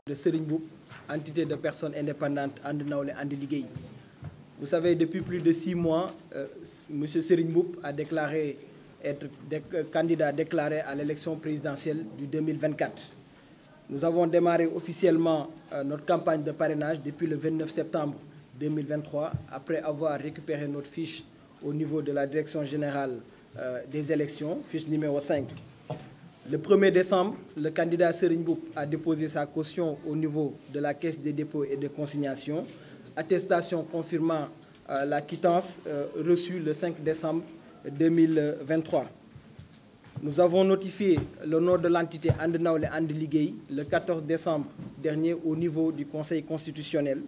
de Serigne Mboup, entité de personnes indépendantes And Nawlé And Liguey. Vous savez, depuis plus de 6 mois, M. Serigne Mboup a déclaré être candidat déclaré à l'élection présidentielle du 2024. Nous avons démarré officiellement notre campagne de parrainage depuis le 29 septembre 2023, après avoir récupéré notre fiche au niveau de la Direction générale des élections, fiche numéro 5. Le 1er décembre, le candidat Serigne Mboup a déposé sa caution au niveau de la Caisse des dépôts et de consignation, attestation confirmant la quittance reçue le 5 décembre 2023. Nous avons notifié le nom de l'entité And Nawlé And Liguey le 14 décembre dernier au niveau du Conseil constitutionnel.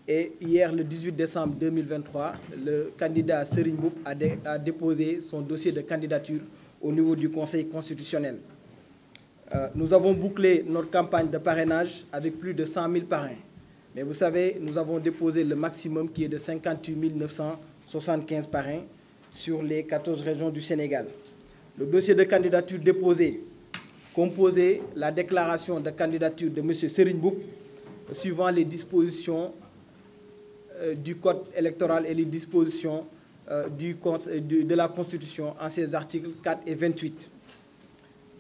Et hier, le 18 décembre 2023, le candidat Serigne Mboup a déposé son dossier de candidature au niveau du Conseil constitutionnel. Nous avons bouclé notre campagne de parrainage avec plus de 100 000 parrains. Mais vous savez, nous avons déposé le maximum qui est de 58 975 parrains sur les 14 régions du Sénégal. Le dossier de candidature déposé composait la déclaration de candidature de M. Serigne Mboup suivant les dispositions du Code électoral et les dispositions de la Constitution en ses articles 4 et 28.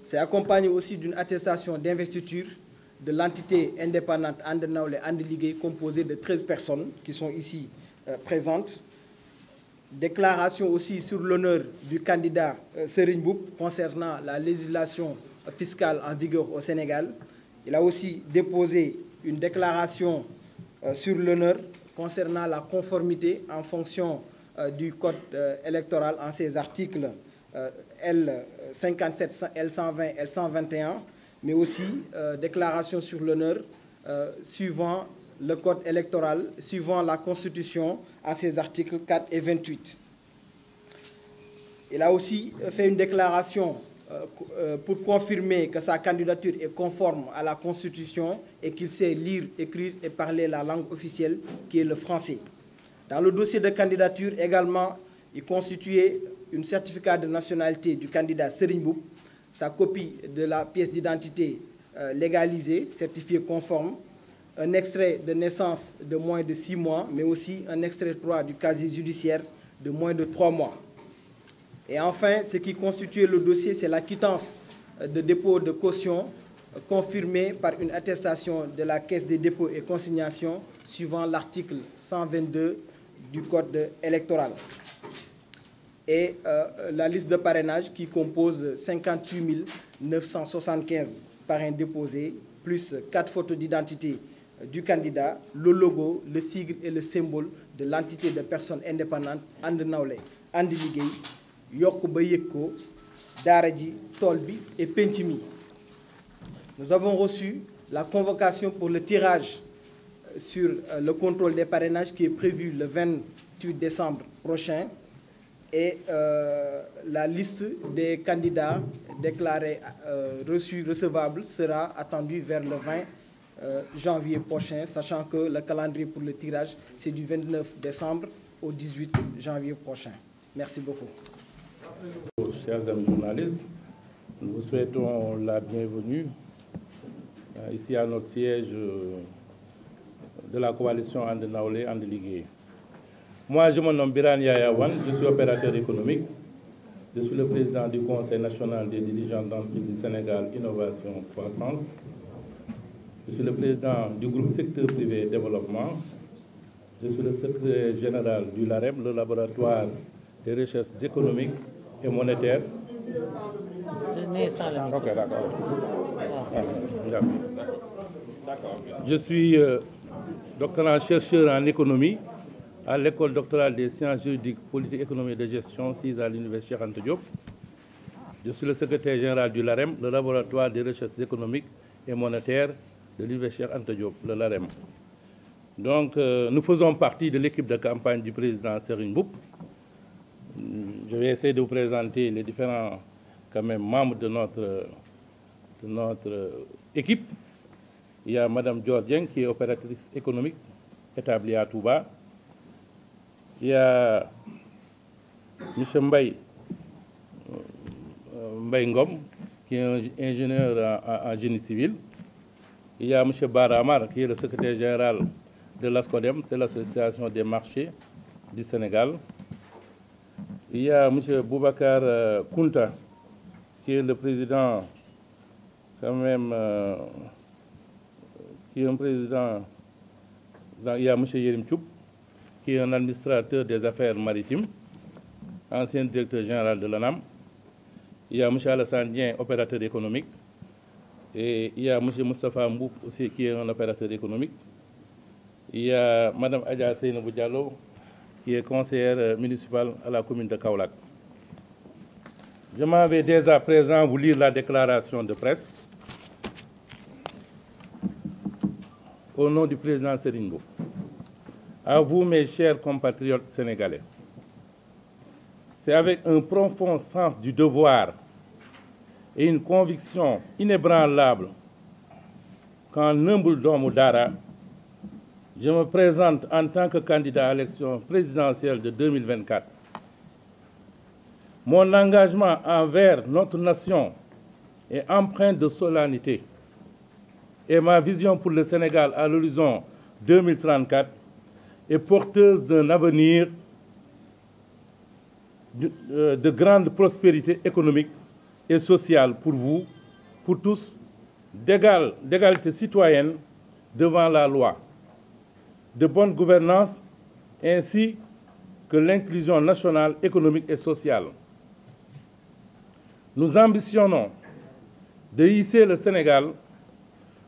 C'est accompagné aussi d'une attestation d'investiture de l'entité indépendante And Nawlé And Liguey composée de 13 personnes qui sont ici présentes. Déclaration aussi sur l'honneur du candidat Serigne Mboup concernant la législation fiscale en vigueur au Sénégal. Il a aussi déposé une déclaration sur l'honneur concernant la conformité en fonction du Code électoral en ses articles L57, L120, L121, mais aussi déclaration sur l'honneur suivant le Code électoral, suivant la Constitution en ses articles 4 et 28. Il a aussi fait une déclaration pour confirmer que sa candidature est conforme à la Constitution et qu'il sait lire, écrire et parler la langue officielle qui est le français. Dans le dossier de candidature également, il constituait un certificat de nationalité du candidat Serigne Mboup, sa copie de la pièce d'identité légalisée, certifiée conforme, un extrait de naissance de moins de 6 mois, mais aussi un extrait 3 du casier judiciaire de moins de 3 mois. Et enfin, ce qui constituait le dossier, c'est la quittance de dépôt de caution confirmée par une attestation de la Caisse des dépôts et consignations suivant l'article 122 du Code électoral. Et la liste de parrainage qui compose 58 975 parrains déposés, plus 4 photos d'identité du candidat, le logo, le sigle et le symbole de l'entité de personnes indépendantes And Nawlé And Liguey, Yokk Ba Yekko, Daara Ji, Tool Bi et Penc Mi. Nous avons reçu la convocation pour le tirage sur le contrôle des parrainages qui est prévu le 28 décembre prochain et la liste des candidats déclarés reçus recevables sera attendue vers le 20 janvier prochain, sachant que le calendrier pour le tirage c'est du 29 décembre au 18 janvier prochain. Merci beaucoup. Chers amis journalistes, nous vous souhaitons la bienvenue ici à notre siège de la coalition And Nawlé And Liguey. Moi, je me nomme Birane Yaya Wane, je suis opérateur économique. Je suis le président du Conseil national des dirigeants d'entreprise du Sénégal Innovation Croissance. Je suis le président du groupe secteur privé développement. Je suis le secrétaire général du LAREM, le laboratoire des recherches économiques et monétaires. Ok, d'accord. Je suis doctorant chercheur en économie à l'école doctorale des sciences juridiques, politiques, économiques et de gestion, SIS à l'université Cheikh Anta Diop. Je suis le secrétaire général du LAREM, le laboratoire des recherches économiques et monétaires de l'université Cheikh Anta Diop, le LAREM. Donc, nous faisons partie de l'équipe de campagne du président Serigne Mboup. Je vais essayer de vous présenter les différents membres de notre équipe. Il y a Mme Dior Dieng qui est opératrice économique établie à Touba. Il y a M. Mbaye Mbaye Ngom, qui est un ingénieur en génie civil. Il y a M. Baramar, qui est le secrétaire général de l'ASCODEM, c'est l'Association des marchés du Sénégal. Il y a M. Boubacar Kounta, qui est le président, quand même, qui est un président. Il y a M. Yerim Tchoub, qui est un administrateur des affaires maritimes, ancien directeur général de l'ANAM. Il y a M. Alassane Dien, opérateur économique. Et il y a M. Moustapha Mboup aussi, qui est un opérateur économique. Il y a Mme Adja Seynabou Diallo, qui est conseillère municipale à la commune de Kaolack. Je m'en vais dès à présent vous lire la déclaration de presse au nom du président Serigne Mboup. À vous, mes chers compatriotes sénégalais, c'est avec un profond sens du devoir et une conviction inébranlable qu'en humble doomu Dara, je me présente en tant que candidat à l'élection présidentielle de 2024. Mon engagement envers notre nation est empreint de solennité et ma vision pour le Sénégal à l'horizon 2034 est porteuse d'un avenir de grande prospérité économique et sociale pour vous, pour tous, d'égalité citoyenne devant la loi, de bonne gouvernance ainsi que l'inclusion nationale, économique et sociale. Nous ambitionnons de hisser le Sénégal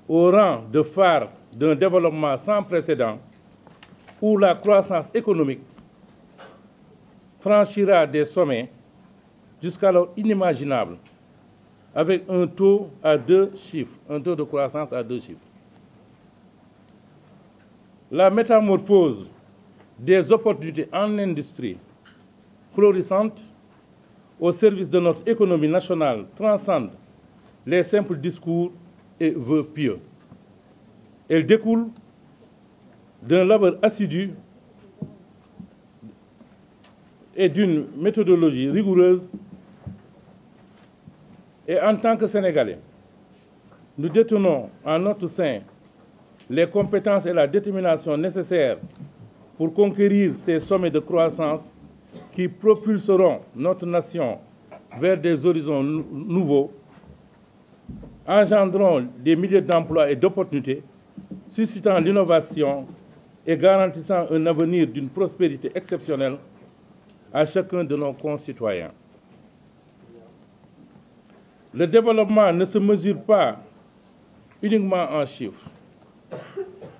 au rang de phare d'un développement sans précédent où la croissance économique franchira des sommets jusqu'alors inimaginables, avec un taux à 2 chiffres, un taux de croissance à 2 chiffres. La métamorphose des opportunités en industrie florissante au service de notre économie nationale transcende les simples discours et vœux pieux. Elle découle d'un labeur assidu et d'une méthodologie rigoureuse. Et en tant que Sénégalais, nous détenons en notre sein les compétences et la détermination nécessaires pour conquérir ces sommets de croissance qui propulseront notre nation vers des horizons nouveaux, engendront des milliers d'emplois et d'opportunités, suscitant l'innovation et garantissant un avenir d'une prospérité exceptionnelle à chacun de nos concitoyens. Le développement ne se mesure pas uniquement en chiffres.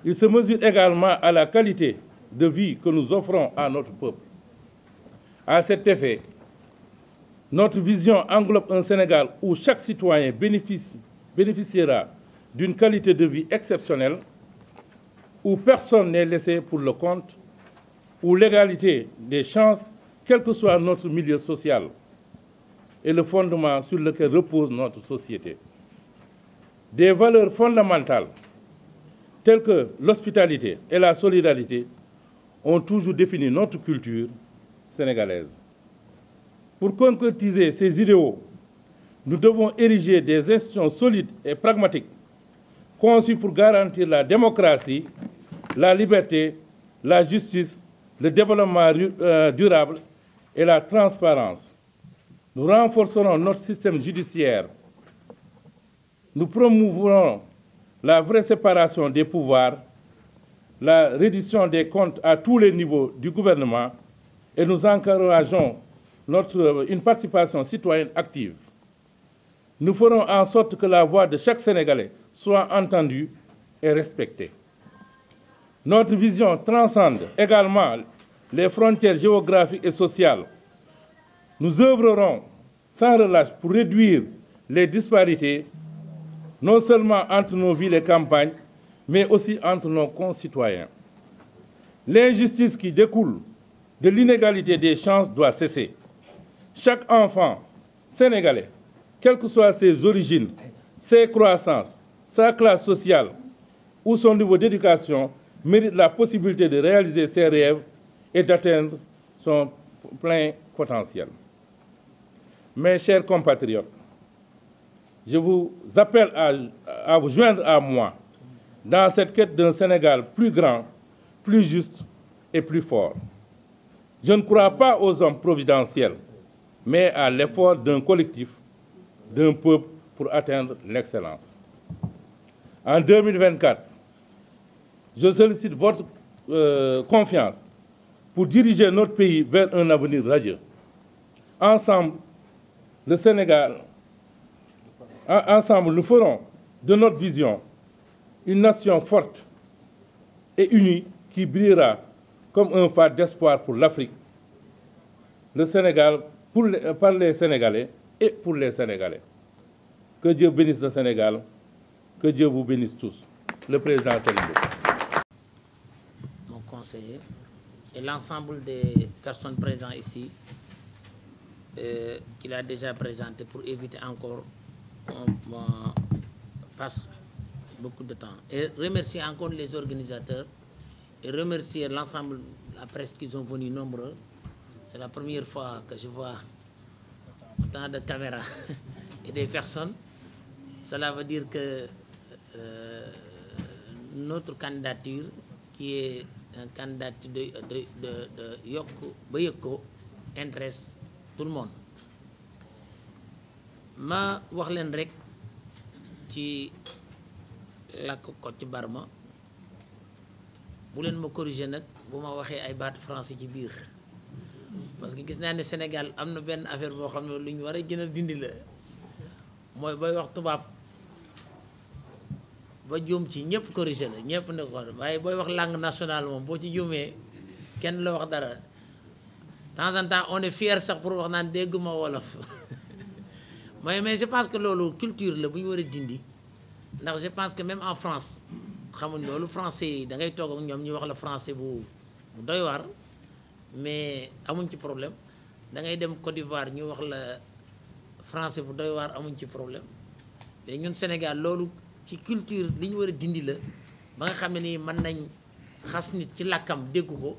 Il se mesure également à la qualité de vie que nous offrons à notre peuple. À cet effet, notre vision englobe un Sénégal où chaque citoyen bénéficiera d'une qualité de vie exceptionnelle, où personne n'est laissé pour le compte, où l'égalité des chances, quel que soit notre milieu social, est le fondement sur lequel repose notre société. Des valeurs fondamentales telles que l'hospitalité et la solidarité ont toujours défini notre culture sénégalaise. Pour concrétiser ces idéaux, nous devons ériger des institutions solides et pragmatiques, conçues pour garantir la démocratie, la liberté, la justice, le développement durable et la transparence. Nous renforcerons notre système judiciaire. Nous promouvrons la vraie séparation des pouvoirs, la reddition des comptes à tous les niveaux du gouvernement et nous encourageons une participation citoyenne active. Nous ferons en sorte que la voix de chaque Sénégalais soit entendue et respectée. Notre vision transcende également les frontières géographiques et sociales. Nous œuvrerons sans relâche pour réduire les disparités, non seulement entre nos villes et campagnes, mais aussi entre nos concitoyens. L'injustice qui découle de l'inégalité des chances doit cesser. Chaque enfant sénégalais, quelles que soient ses origines, ses croissances, sa classe sociale ou son niveau d'éducation, mérite la possibilité de réaliser ses rêves et d'atteindre son plein potentiel. Mes chers compatriotes, je vous appelle à vous joindre à moi dans cette quête d'un Sénégal plus grand, plus juste et plus fort. Je ne crois pas aux hommes providentiels, mais à l'effort d'un collectif, d'un peuple pour atteindre l'excellence. En 2024, je sollicite votre confiance pour diriger notre pays vers un avenir radieux. Ensemble, le Sénégal, ensemble, nous ferons de notre vision une nation forte et unie qui brillera comme un phare d'espoir pour l'Afrique, le Sénégal, par les Sénégalais et pour les Sénégalais. Que Dieu bénisse le Sénégal, que Dieu vous bénisse tous. Le président Serigne Mboup. Mon conseiller et l'ensemble des personnes présentes ici qu'il a déjà présenté pour éviter encore qu'on passe beaucoup de temps. Et remercier encore les organisateurs et remercier l'ensemble de la presse qui sont venus nombreux. C'est la première fois que je vois autant de caméras et des personnes. Cela veut dire que notre candidature, qui est un candidature de Yokku ba Yëg-ko, intéresse tout le monde. Ma wax leen rek ci làkk Kocc Barma bu leen ma corriger nag bu ma waxee ay baatu français ci biir parce que gis naa ne Sénégal am na benn affaire boo xam ne lu ñu war a gën a dindi la mooy booy wax tubaab ba juum ci ñëpp corriger la ñëpp ne ko waaye booy wax langue nationale moom boo ci juumee kenn la wax dara. De temps en temps on est fier sax pour wax naan dégguma wolof mais je pense que loolu culture la bu ñu war a dindi ndax je pense que même en France xamuñ loolu français yi da ngay toog ak ñoom ñu wax la français bu doy waar mais amuñ ci problème da ngay dem Côte d'Ivoire ñu wax la français bu doy waar amuñ ci problème mais ñun Sénégal loolu ci culture li ñu war a dindi la ba nga xam ne nii mën nañ xas nit ci làkkam dégg ko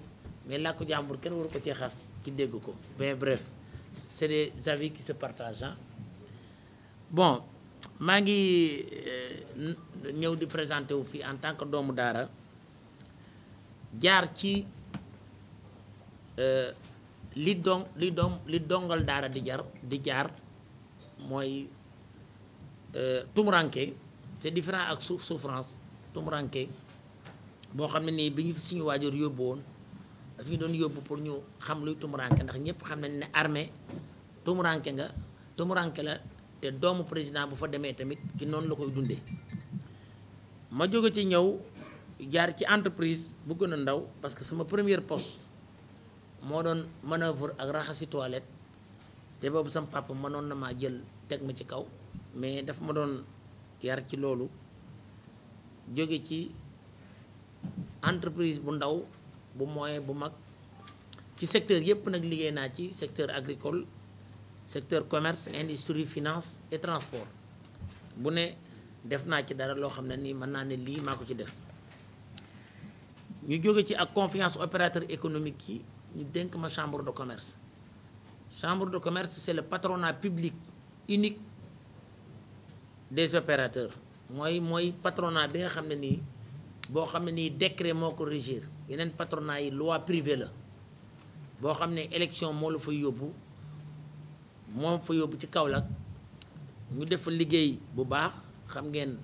mais làkku jàmbur kenn waru ko cee xas ci dégg ko mais bref c'est des avis qui se partagent. Bon maa ngi ñëw di présenté wu fii en tant que doomu daara jaar ci li dongal daara di jaar mooy tumuranke c'est différent ak souffrance. tumuranke boo xam ne nii bi ñu fi suñu waajur yóbbu woon daf ñu doon yóbbu pour ñu xam luy tumuranke ndax ñëpp xam nañ ne armée tumuranke la te doomu président bu fa demee tamit ki noonu la koy dundee. ma jóge ci ñëw jaar ci entreprise bu gën a ndaw parce que sama première poste moo doon manœuvre ak raxasi toilette te boobu sama papa mënoon na maa jël teg ma ci kaw mais daf ma doon yar ci loolu. jóge ci entreprise bu ndaw bu moyen bu mag ci secteur yépp nag liggéey naa ci secteur agricole secteur commerce industrie finance et transport bu ne def naa ci dara loo xam ne nii mën naa ne lii maa ko ci def. ñu jóge ci ak confiance opérateur économique yi ñu dénk ma chambre de commerce. chambre de commerce c'est le patronat public unique des opérateurs. mooy patronat bi nga xam ne nii boo xam ne nii décret moo ko régir yeneen patronat yi loi privée la boo xam ne élection moo la fa yóbbu ci Kaolack ñu def fa liggéey bu baax xam ngeen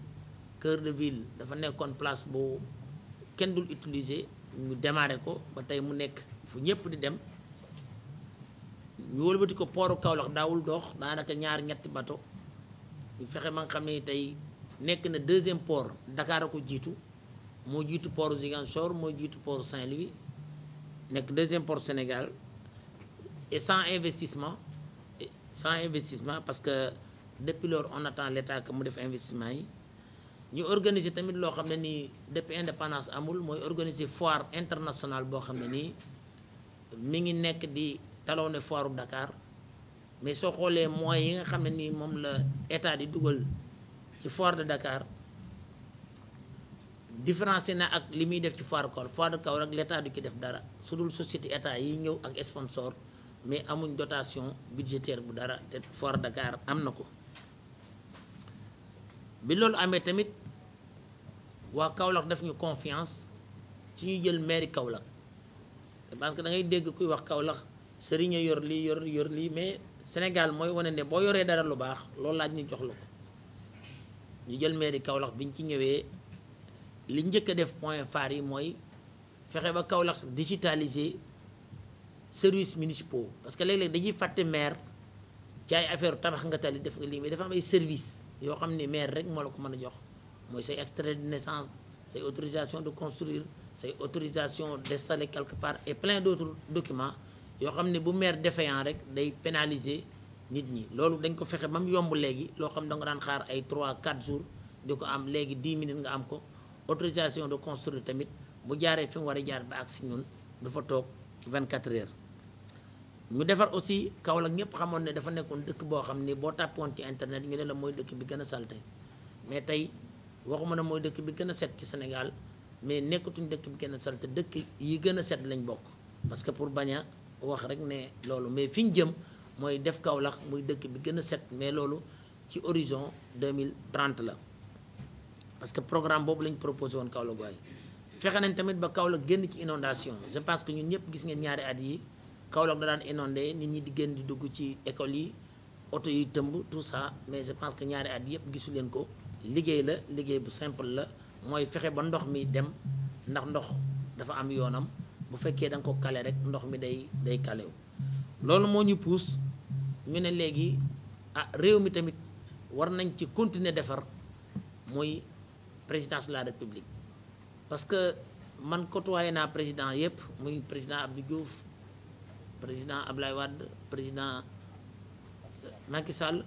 cœur de ville dafa nekkoon place bu kenn dul utiliser ñu démarré ko ba tey mu nekk fu ñëpp di dem ñu wëlbati ko pooru Kaolack daawul dox daanaka ñetti bateau ñu fexe ma nga xam ne tey nekk na deuxième port Dakar a ko jiitu moo jiitu port Ziguinchor moo jiitu port Saint-Louis nekk deuxième port Sénégal et sans investissement parce que depuis lors on attend l'État que mu def investissement yi. ñu organiser tamit loo xam ne nii depuis indépendance amul mooy organiser foire internationale boo xam ne nii mi ngi nekk di talonné foire u Dakar mais soo xoolee moyens yi nga xam ne nii moom la État di dugal ci foire de Dakar différencié na ak li muy def ci foire de Kaolack l'État du ci def dara su dul société État yi ñëw ak sponsor mais amuñ dotation budgétaire bu dara te Foire Dakar am na ko. bi loolu amee tamit waa Kaolack def ñu confiance ci ñu jël mairie Kaolack parce que da ngay dégg kuy wax Kaolack sëriñ yor lii yor lii mais Sénégal mooy wane ne boo yoree dara lu baax loolu laaj ñu jox la ko ñu jël mairie Kaolack biñ ci ñëwee li njëkk a def point phare yi mooy fexe ba Kaolack digitaliser services municipaux parce que léeg-léeg dañuy fàtte maire ci ay affaire tabax nga tali def nga lii mais dafa am ay services yoo xam ne maire rek moo la ko mën a jox mooy say extrait de naissance say autorisation de construire say autorisation d'installer quelque part et plein d'autres documents yoo xam ne bu maire défaillant rek day pénaliser nit ñi loolu dañ ko fexe ba mu yomb léegi loo xam ne da nga daan xaar ay 3-4 jours di ko am léegi 10 minutes nga am ko autorisation de construire tamit bu jaaree fi mu war a jaar ba ak si ñun du fa toog 24 heures. ñu defar aussi Kaolack ñëpp xamoon ne dafa nekkoon dëkk boo xam ne boo tàppoon ci internet ñu ne la mooy dëkk bi gën a salte mais tey waxuma ne mooy dëkk bi gën a set ci Sénégal mais nekkatuñ dëkk bi gën a salte dëkk yi gën a set lañ bokk parce que pour bañ a wax rek ne loolu mais fi ñu jëm mooy def Kaolack muy dëkk bi gën a set mais loolu ci horizon 2030 la parce que programme boobu lañ proposé woon Kaolack waaye fexe nañ tamit ba Kaolack génn ci inondation je pense que ñun ñëpp gis ngeen ñaari at yi Kaolack da daan inondé nit ñi di génn di dugg ci école yi oto yi tëmb tout ça mais je pense que ñaari at yëpp gisu leen ko liggéey la liggéey bu simple la mooy fexe ba ndox mi dem ndax ndox dafa am yoonam bu fekkee da nga ko kale rek ndox mi day kalew loolu moo ñu pousse ñu ne léegi réew mi tamit war nañ ci continuer defar muy présidence de la République parce que man côtoyé naa président yëpp muy président Abdou Diouf président Ablaye Wade président Macky Sall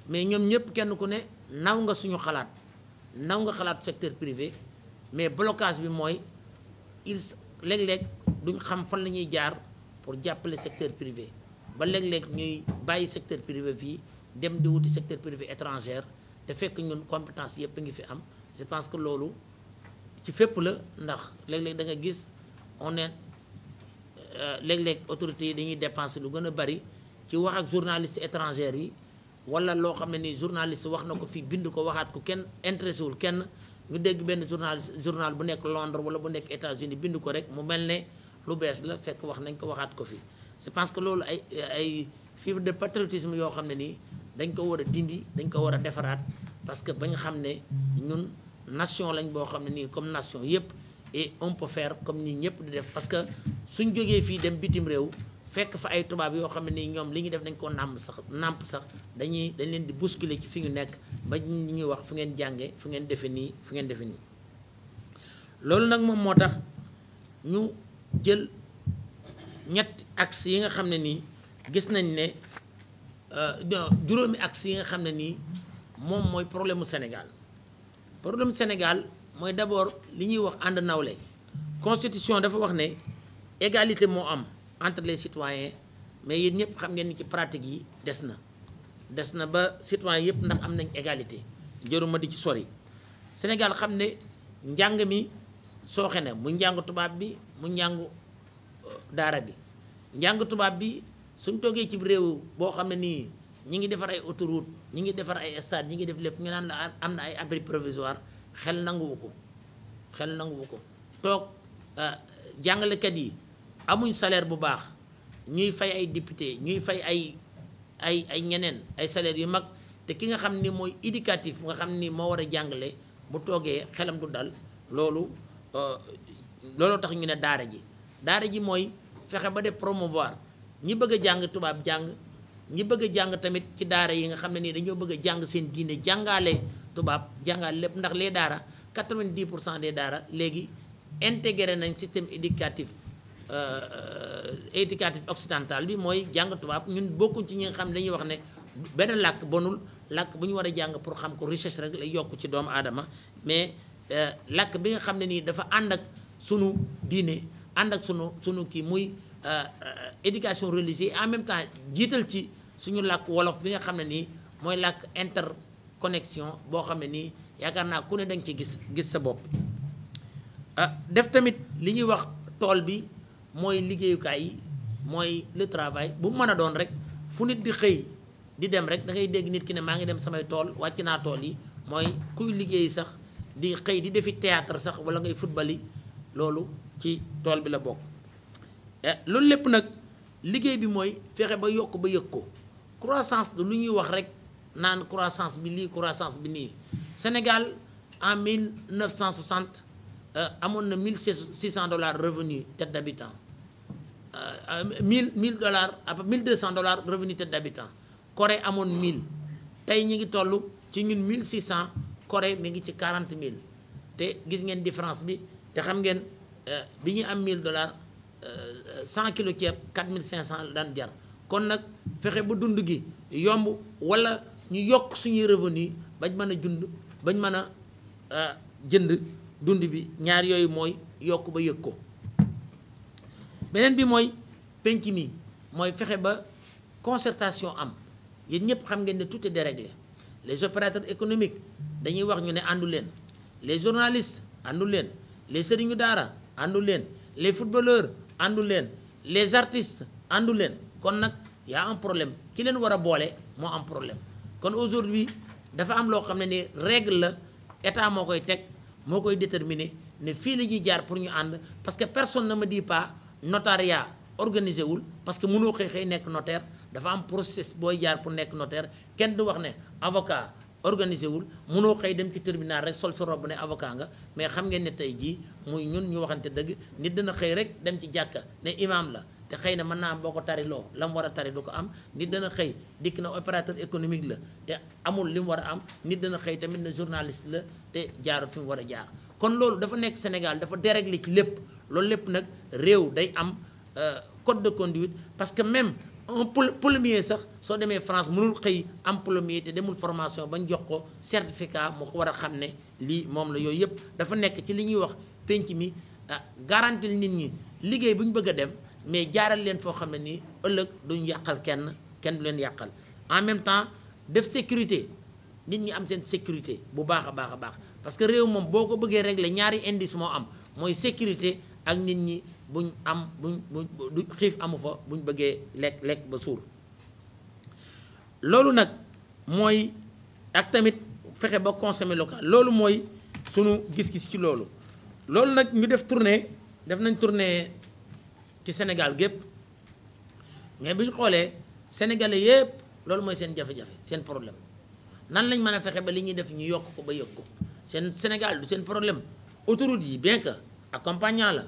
mais ñoom ñëpp kenn ku ne naw nga suñu xalaat naw nga xalaat secteur privé mais blocage bi mooy léeg-léeg duñ xam fan la ñuy jaar pour jàppale secteur privé ba léeg-léeg ñuy bàyyi secteur privé fii dem di wuti secteur privé étranger te fekk ñun compétence yëpp a ngi fi am je pense que loolu ci fépp la ndax léeg-léeg da nga gis on est léeg-léeg autorités yi dañuy dépenser lu gën a bari ci wax ak journaliste étrangers yi wala loo xam ne ni journaliste wax na ko fii bind ko waxaat ko kenn intéressé wul kenn ñu dégg benn journal bu nekk Londres wala bu nekk États-Unis bind ko rek mu mel ne lu bees la fekk wax nañ ko waxaat ko fii je pense que loolu ay fibre de patriotisme yoo xam ne nii dañ ko war a dindi dañ ko war a defaraat parce que ba nga xam ne ñun nation lañ boo xam ne nii comme nation yépp et on peut faire comme ni ñëpp di def parce que suñ jógee fii dem bitim réew fekk fa ay tubaab yoo xam ne nii ñoom li ñuy def dañ ko nàmp sax dañ leen di bousculer ci fi ñu nekk ba ñu ñuy wax fu ngeen jànge fu ngeen defe nii fu ngeen defe nii loolu nag moom moo tax ñu jël ñetti axe yi nga xam ne nii gis nañ ne juróomi axe yi nga xam ne nii moom mooy problème mu Sénégal mooy d'abord li ñuy wax ànd nawle constitution dafa wax ne égalité moo am entre les citoyens mais yéen ñëpp xam ngeen ni ci pratique yi des na ba citoyens yëpp ndax am nañ égalité jëruma di ci sori Sénégal xam ne njàng mi sooxe na mu njàng tubaab bi mu njàngu daara bi njàng tubaab bi suñ toogee ci réew boo xam ne nii ñi ngi defar ay autoroute ñi ngi defar ay stade ñi ngi def lépp ñu naan la am na ay abri provisoire xel nanguwu ko toog jàngalekat yi amuñ salaire bu baax ñuy fay ay député ñuy fay ay ñeneen ay salaire yu mag te ki nga xam ni mooy éducatif nga xam ni moo war a jàngale bu toogee xelam du dal looloo tax ñu ne daara ji mooy fexe ba def promouvoir ñi bëgg a jàng tubaab jàng ñi bëgg a jàng tamit ci daara yi nga xam ne nii dañoo bëgg a jàng seen diine jàngaale tubaab jàngaale lépp ndax les daara 90% des daara léegi intégré nañ système éducatif occidental bi mooy jàng tubaab ñun bokkuñ ci ñi nga xam ne dañuy wax ne benn làkk bonul làkk bu ñu war a jàng pour xam ko richesse rek lay yokk ci doomu aadama mais làkk bi nga xam ne nii dafa ànd ak sunu diine ànd ak sunu kii muy éducation religieuse en même temps jiital ci suñu làkk wolof bi nga xam ne nii mooy làkk interconnexion boo xam ne nii yaakaar naa ku ne danga ci gis sa bopp def tamit li ñuy wax tool bi mooy liggéeyukaay yi mooy le travail bu mu mën a doon rek fu nit di xëy di dem rek da ngay dégg nit ki ne maa ngi dem samay tool wàcc naa tool yi mooy kuy liggéey sax di xëy di defi théâtre sax wala ngay football yi loolu ci tool bi la bokk. loolu lépp nag liggéey bi mooy fexe ba yokk ba yëg ko croissance du lu ñuy wax rek naan croissance bi lii croissance bi nii. Sénégal en 1960 amoon na $1,600 revenu tête d'habitant $1,200 revenu tête d'habitant. Corée amoon 1000 tey ñi ngi toll ci ñun 1600 Corée mi ngi ci 40 000 te gis ngeen différence bi te xam ngeen bi ñuy am $1,000 100 kilo ceeb 4500 daan jar kon nag fexe ba dund gi yomb wala ñu yokk suñuy revenu bañ mën a bañ mën a jënd dund bi ñaar yooyu mooy yokk ba yëg ko. beneen bi mooy penc mi mooy fexe ba concertation am. yéen ñëpp xam ngeen ne tout est déréglé les opérateurs économiques dañuy wax ñu ne àndu leen les journalistes àndu leen les sëriñu daara àndu leen les footballeurs àndu leen les artistes àndu leen kon nag y a un problème ki leen war a boole moo am problème kon aujourd'hui dafa am loo xam ne ni règle la état moo koy teg moo koy déterminer ne fii la ñuy jaar pour ñu ànd parce que personne ne me dit pas notariat organisé wul parce que mënoo xëy nekk notaire dafa am processus booy jaar pour nekk notaire kenn du wax ne avocat organisé wul mënoo xëy dem ci tribunal rek sol sa robe ne avocat nga mais xam ngeen ne tey jii muy ñun ñu waxante dëgg nit dina xëy rek dem ci jàkka ne imam la te xëy na mën naa am boo ko tariloo la mu war a tari du ko am nit dana xëy dikk na opérateur économique la te amul li mu war a am nit dana xëy tamit ne journaliste la te jaarut fi mu war a jaar kon loolu dafa nekk Sénégal dafa déréglé ci lépp loolu lépp nag réew day am code de conduite parce que même un plombier sax soo demee France mënul xëy am plombier te demul formation bañ jox ko certificat moo ko war a xam ne lii moom la yooyu yëpp dafa nekk ci li ñuy wax penc mi garantil nit ñi liggéey bu ñu bëgg a dem mais jaaral leen foo xam ne nii ëllëg duñ yàqal kenn du leen yàqal en même temps def sécurité nit ñi am seen sécurité bu baax a baax a baax parce que réew moom boo ko bëggee régler ñaari indice moo am mooy sécurité ak nit ñi buñ am buñ xiif amu fa buñ bëggee lekk ba suur loolu nag mooy ak tamit fexe ba consommer local loolu mooy sunu gis-gis ci loolu nag ñu def nañ tournée ci Sénégal gépp mais bu ñu xoolee sénégalais yépp loolu mooy seen jafe-jafe seen problème nan lañ mën a fexe ba li ñuy def ñu yokk ko ba yëg ko seen Sénégal du seen problème autoroute yi bien que accompagnant la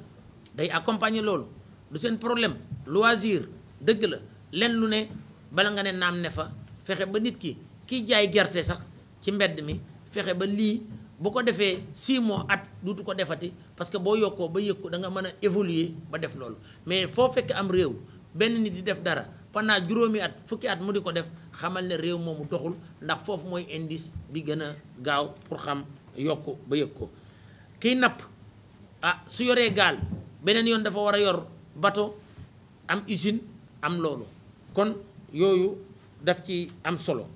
day accompagner loolu du seen problème loisir dëgg la len lu ne bala nga ne naam ne fa fexe ba nit ki kiy jaay gerte sax ci mbedd mi fexe ba lii bu ko defee 6 mois at duutu ko defati parce que boo yokkoo ba yëg ko da nga mën a évoluer ba def loolu mais foo fekk am réew benn nit di def dara pendant juróomi at fukki at mu di ko def xamal ne réew moomu doxul ndax foofu mooy indice bi gën a gaaw pour xam yokk ba yëg ko kiy napp su yoree gaal beneen yoon dafa war a yor bateau am usine am loolu kon yooyu daf ci am solo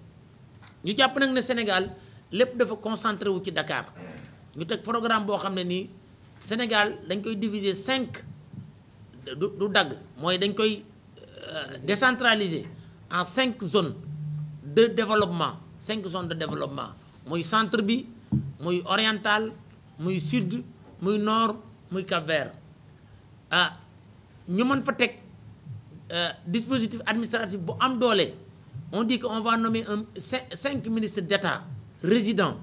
ñu jàpp nag ne Sénégal lépp dafa concentré wu ci Dakar ñu teg programme boo xam ne nii Sénégal dañ koy diviser 5 du dagg mooy dañ koy décentraliser en 5 zones de développement 5 zones de développement muy centre bi muy oriental muy sud muy nord muy Cap-Vert ñu mën fa teg dispositif administratif bu am doole on dit que on va nommer 5 ministres d'État résidents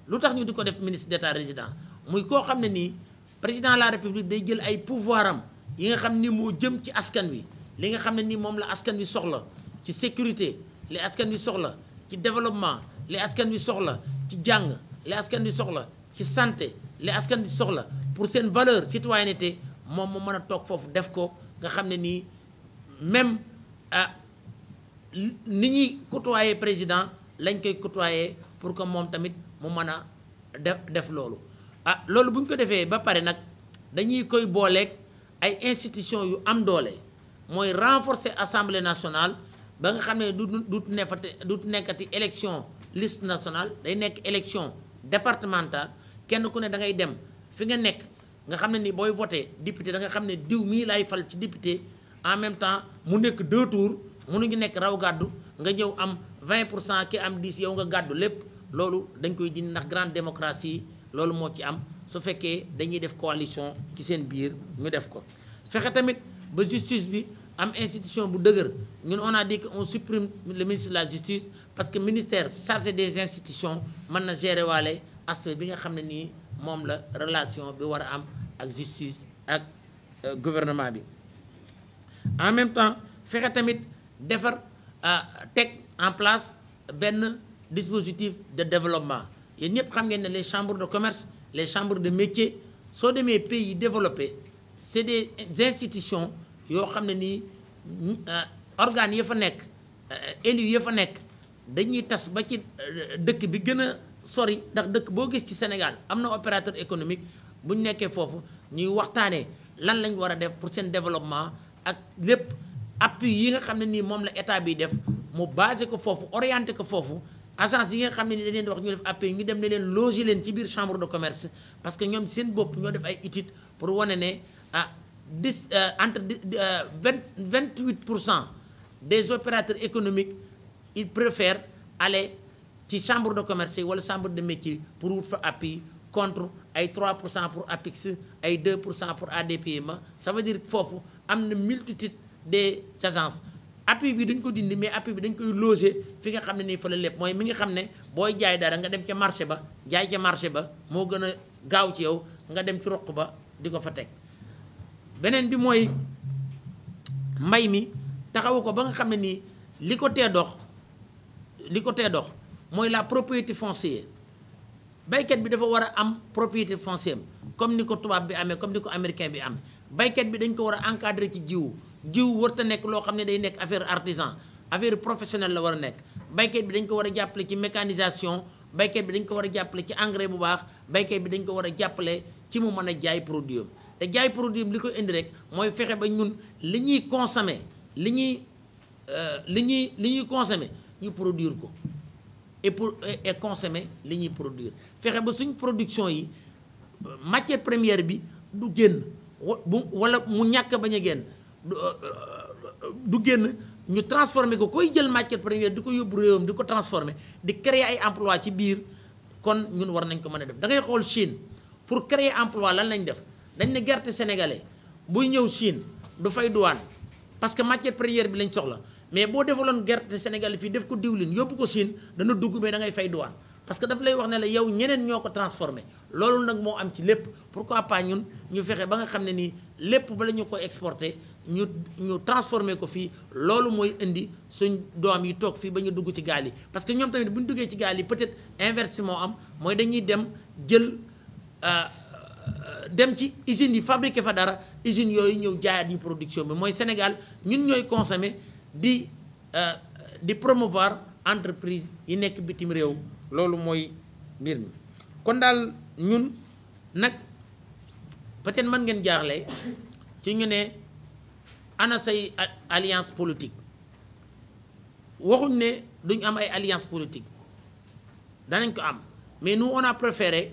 lu tax ñu di ko def ministre d'État résident muy koo xam ne nii président de la République day jël ay pouvoir am yi nga xam ni moo jëm ci askan wi li nga xam ne nii moom la askan wi soxla ci sécurité li askan wi soxla ci développement li askan wi soxla ci jàng li askan wi soxla ci santé li askan wi soxla pour seen valeur citoyenneté moom mu mën a toog foofu def ko nga xam ne nii même ni ñuy côtoyer président lañ koy côtoyer pour que moom tamit mu mën a def loolu loolu bu ñu ko defee ba pare nag dañuy koy booleeg ay institutions yu am doole mooy renforcer assemblée nationale ba nga xam ne du nekkati élection liste nationale day nekk élection départementale kenn ku ne da ngay dem fi nga nekk nga xam ne ni booy voté député da nga xam ne diw mii laay fal ci député en même temps mu nekk 2 tours mënuñu nekk raw gàddu nga ñëw am 20% ki am 10 yow nga gàddu lépp loolu dañ koy dindi ndax grande démocratie loolu moo ci am su fekkee dañuy def coalition ci seen biir ñu def ko. fexe tamit ba justice bi am institution bu dëgër ñun on a dit que on supprime le ministre de la justice parce que ministère chargé des institutions mën na gérer waale aspect bi nga xam ne nii moom la relation bi war a am ak justice ak gouvernement bi. en même temps fexe tamit defar teg en place benn dispositif de développement yéen ñëpp xam ngeen ne les chambres de commerce les chambres de métier soo demee pays développés c'est des institutions yoo xam ne nii organes ya fa nekk élus ya fa nekk dañuy tas ba ci dëkk bi gën a sori ndax dëkk boo gis ci Sénégal am na opérateur économique bu ñu nekkee foofu ñuy waxtaanee lan lañ war a def pour seen développement ak lépp appui yi nga xam ne nii moom la état bi def mu basé ko foofu orienté ko foofu agence yi nga xam ne ni dañ leen di wax ñu def appui ñu dem ne leen loger leen ci biir chambre de commerce parce que ñoom seen bopp ñoo def ay études pour wane ne entre 28% des opérateurs économiques ils préfèrent aller ci chambre de commerce wala chambre de métier pour wut fa appui contre ay 3% pour APIX ay 2% pour ADPME ça veut dire foofu am na multitude des agences appui bi dañ ko dindi mais appui bi dañ koy loger fi nga xam ne nii fa la lépp mooy mi nga xam ne booy jaay dara nga dem ca marché ba jaay ca marché ba moo gën a gaaw ci yow nga dem ci roq ba di ko fa teg. beneen bi mooy mbay mi taxawu ko ba nga xam ne nii li ko tee dox mooy la propriété foncière baykat bi dafa war a am propriété foncière comme ni ko tubaab bi amee comme ni ko américain bi amee baykat bi dañ ko war a encadrer ci jiwu warta nekk loo xam ne day nekk affaire artisan affaire professionnelle la war a nekk baykat bi dañ ko war a jàppale ci mécanisation baykat bi dañ ko war a jàppale ci engrais bu baax baykat bi dañ ko war a jàppale ci mu mën a jaay produit am te jaay produit am li ko indi rek mooy fexe ba ñun li ñuy consommer li ñuy consommer ñu produire ko et consommer li ñuy produire fexe ba suñ production yi matière première bi du génn wala mu ñàkk bañ a génn du génn ñu transformer ko koy jël matière première di ko yóbbu réewam di ko transformer di créer ay emploi ci biir kon ñun war nañ ko mën a def da ngay xool Chine pour créer emploi lan lañ def dañ ne gerte sénégalais buy ñëw Chine du fay douane parce que matière première bi lañ soxla mais boo defaloon gerte sénégalais fii def ko diwlin yóbbu ko Chine dana dugg mais da ngay fay douane parce que daf lay wax ne la yow ñeneen ñoo ko transformé loolu nag moo am ci lépp pourquoi pas ñun ñu fexe ba nga xam ne nii lépp bala ñu ko exporté ñu transformé ko fii loolu mooy indi suñ doom yi toog fii ba ñu dugg ci gaal yi parce que ñoom tamit bu ñu duggee ci gaal yi peut-être inverse moo am mooy dañuy dem jël dem ci usines yi fabriqué fa dara usines yooyu ñëw jaayaat ñu production bi mooy Sénégal ñun ñooy consommer di promouvoir entreprise yi nekk bitim réew loolu mooy mbir mi kon daal ñun nag peut-être mën ngeen jaaxle ci ñu ne ana say alliance politique waxuñ ne duñ am ay alliance politique danañ ko am mais nous on a préféré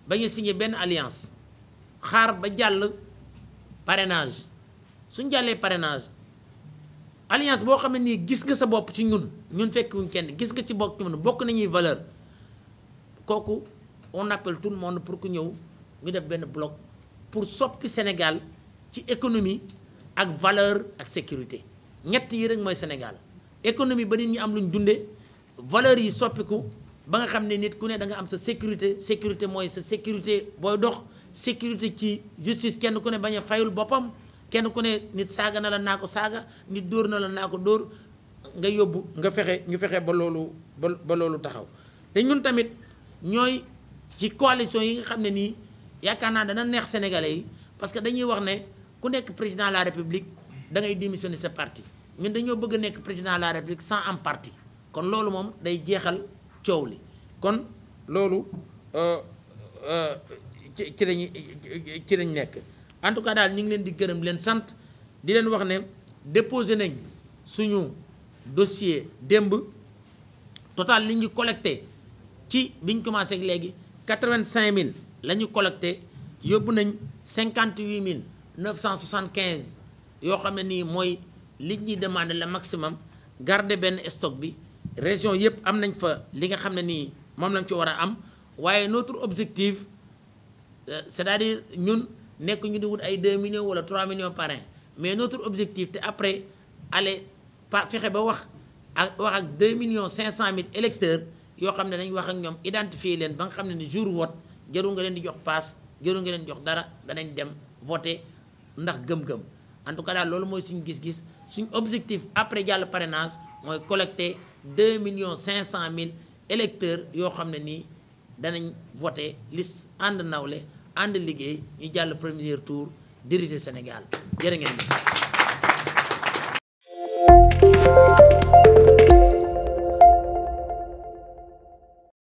bañ a signer benn alliance xaar ba jàll parrainage suñ jàllee parrainage alliance boo xam ne nii gis nga sa bopp ci ñun fekkuñ kenn gis nga ci bopp ci ñun bokk nañuy valeur kooku on appelle tout le monde pour que ñëw ñu def benn bloc pour soppi Sénégal ci économie ak valeur ak sécurité ñett yi rek mooy Sénégal économie ba nit ñi am luñ dundee valeurs yi soppiku ba nga xam ne nit ku ne da nga am sa sécurité sécurité mooy sa sécurité booy dox sécurité ci justice kenn ku ne bañ a fayul boppam kenn ku ne nit saaga na la naa ko saaga nit dóor na la naa ko dóor nga yóbbu nga fexe ñu fexe ba loolu taxaw te ñun tamit ñooy ci coalition yi nga xam ne nii yaakaar naa dana neex sénégalais yi parce que dañuy wax ne ku nekk président de la république da ngay démissionner sa parti ñun dañoo bëgg a nekk président de la république sans am parti kon loolu moom day jeexal coow li kon loolu ci lañ nekk en tout cas daal ñu ngi leen di gërëm leen sant di leen wax ne déposé nañ suñu dossier démb total li ñu collecté ci biñ commencé ak léegi 85000 la ñu collecté yóbbu nañ 58975 yoo xam ne nii mooy li ñuy demander le maximum garder benn stock bi région yëpp am nañ fa li nga xam ne nii moom lañ ci war a am waaye notre objectif c'est-à-dire ñun nekk ñu di wut ay 2 millions wala 3 millions par an mais notre objectif te après aller fexe ba wax ak 2 millions 500 mille électeurs yoo xam ne dañ wax ak ñoom identifier leen ba nga xam ne ni jour vote jarul nga leen di jox paas jarul nga leen jox dara danañ dem voter ndax gëm-gëm en tout cas daal loolu mooy suñu gis-gis suñu objectif après jàll parrainage mooy collecter 2 millions 500 mille électeurs yoo xam ne nii danañ voter liste ànd nawle ànd liggéey ñu jàll premier tour diriger Sénégal jërë ngeen